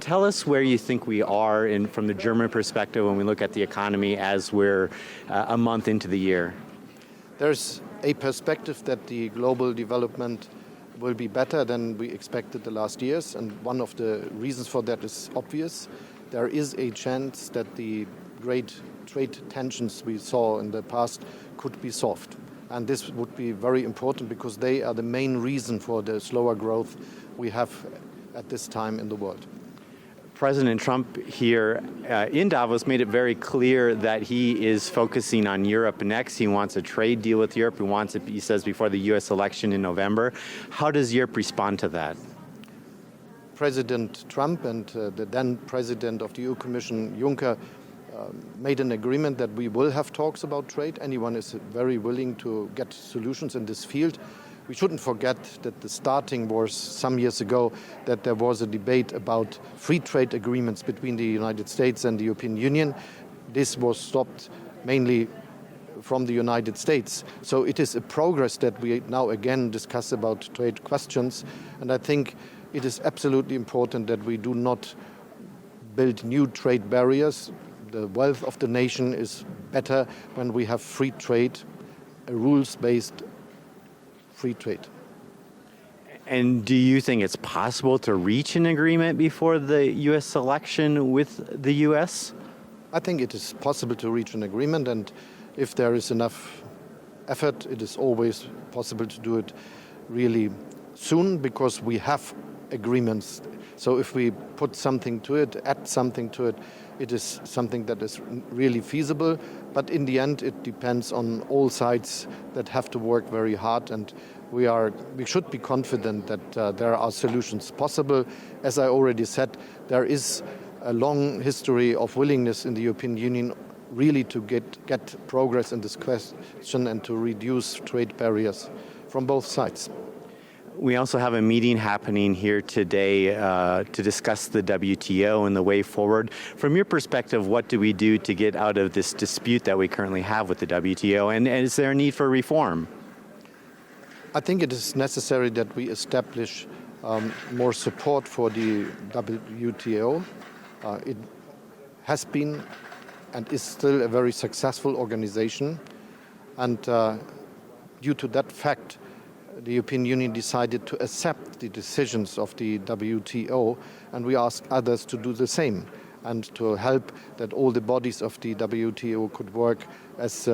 Tell us where you think we are from the German perspective when we look at the economy as we're a month into the year. There's a perspective that the global development will be better than we expected the last years, and one of the reasons for that is obvious. There is a chance that the great trade tensions we saw in the past could be solved. And this would be very important because they are the main reason for the slower growth we have at this time in the world. President Trump here in Davos made it very clear that he is focusing on Europe next. He wants a trade deal with Europe. He wants it, he says, before the U.S. election in November. How does Europe respond to that? President Trump and the then President of the EU Commission, Juncker, made an agreement that we will have talks about trade. Anyone is very willing to get solutions in this field. We shouldn't forget that the starting was some years ago that there was a debate about free trade agreements between the United States and the European Union. This was stopped mainly from the United States. So it is a progress that we now again discuss about trade questions. And I think it is absolutely important that we do not build new trade barriers. The wealth of the nation is better when we have free trade, a rules-based free trade. And do you think it's possible to reach an agreement before the U.S. election with the U.S.? I think it is possible to reach an agreement, and if there is enough effort, it is always possible to do it really soon because we have agreements. So if we put something to it, add something to it, it is something that is really feasible. But in the end, it depends on all sides that have to work very hard. And we should be confident that there are solutions possible. As I already said, there is a long history of willingness in the European Union really to get progress in this question and to reduce trade barriers from both sides. We also have a meeting happening here today to discuss the WTO and the way forward. From your perspective, what do we do to get out of this dispute that we currently have with the WTO, and is there a need for reform? I think it is necessary that we establish more support for the WTO. It has been and is still a very successful organization, and due to that fact, the European Union decided to accept the decisions of the WTO, and we ask others to do the same and to help that all the bodies of the WTO could work as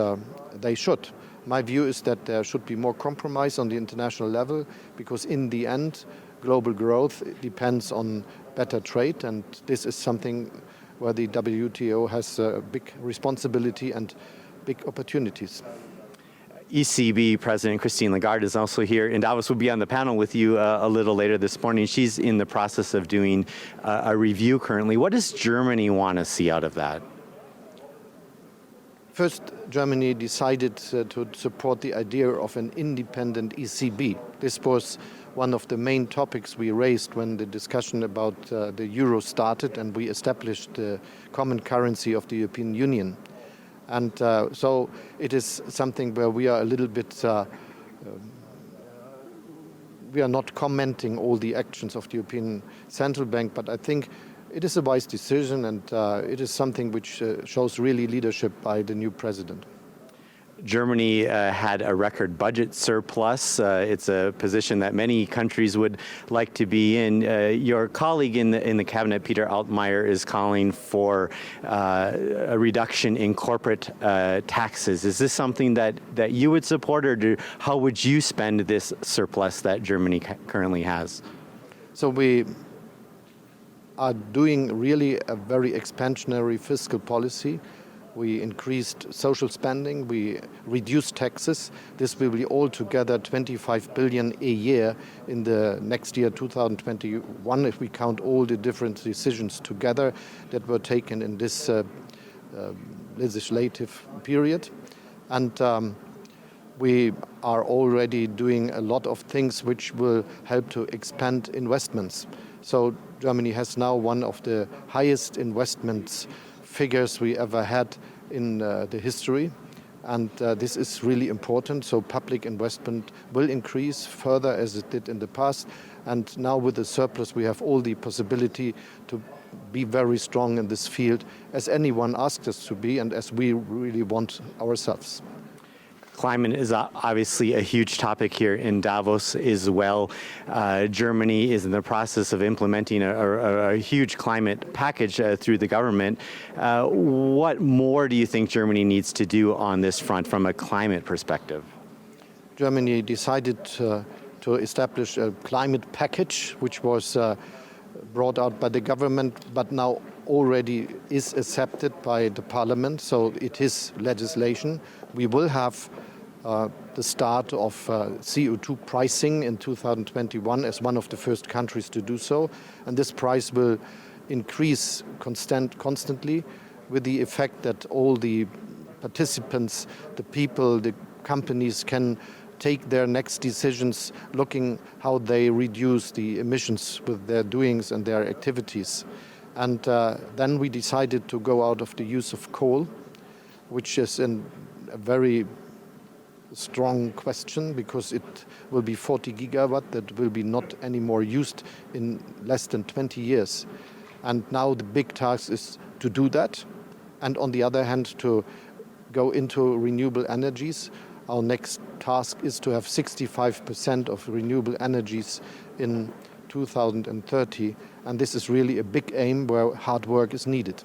they should. My view is that there should be more compromise on the international level because in the end, global growth depends on better trade, and this is something where the WTO has a big responsibility and big opportunities. ECB President Christine Lagarde is also here, and Davos will be on the panel with you a little later this morning. She's in the process of doing a review currently. What does Germany want to see out of that? First, Germany decided to support the idea of an independent ECB. This was one of the main topics we raised when the discussion about the euro started and we established the common currency of the European Union. And so it is something where we are a little bit, we are not commenting all the actions of the European Central Bank, but I think it is a wise decision and it is something which shows really leadership by the new president. Germany had a record budget surplus. It's a position that many countries would like to be in. Your colleague in the cabinet, Peter Altmaier, is calling for a reduction in corporate taxes. Is this something that you would support, or how would you spend this surplus that Germany currently has? So we are doing really a very expansionary fiscal policy. We increased social spending, we reduced taxes. This will be altogether 25 billion a year in the next year, 2021, if we count all the different decisions together that were taken in this legislative period. And we are already doing a lot of things which will help to expand investments. So Germany has now one of the highest investments figures we ever had in the history, and this is really important. So public investment will increase further as it did in the past. And now with the surplus, we have all the possibility to be very strong in this field, as anyone asked us to be, and as we really want ourselves. Climate is obviously a huge topic here in Davos as well. Germany is in the process of implementing a huge climate package through the government. What more do you think Germany needs to do on this front from a climate perspective? Germany decided to establish a climate package, which was brought out by the government, but now already is accepted by the parliament, so it is legislation. We will have the start of CO2 pricing in 2021 as one of the first countries to do so, and this price will increase constantly, with the effect that all the participants, the people, the companies can take their next decisions looking how they reduce the emissions with their doings and their activities. And then we decided to go out of the use of coal, which is a very strong question, because it will be 40 gigawatt that will be not anymore used in less than 20 years. And now the big task is to do that, and on the other hand to go into renewable energies. Our next task is to have 65% of renewable energies in 2030, and this is really a big aim where hard work is needed.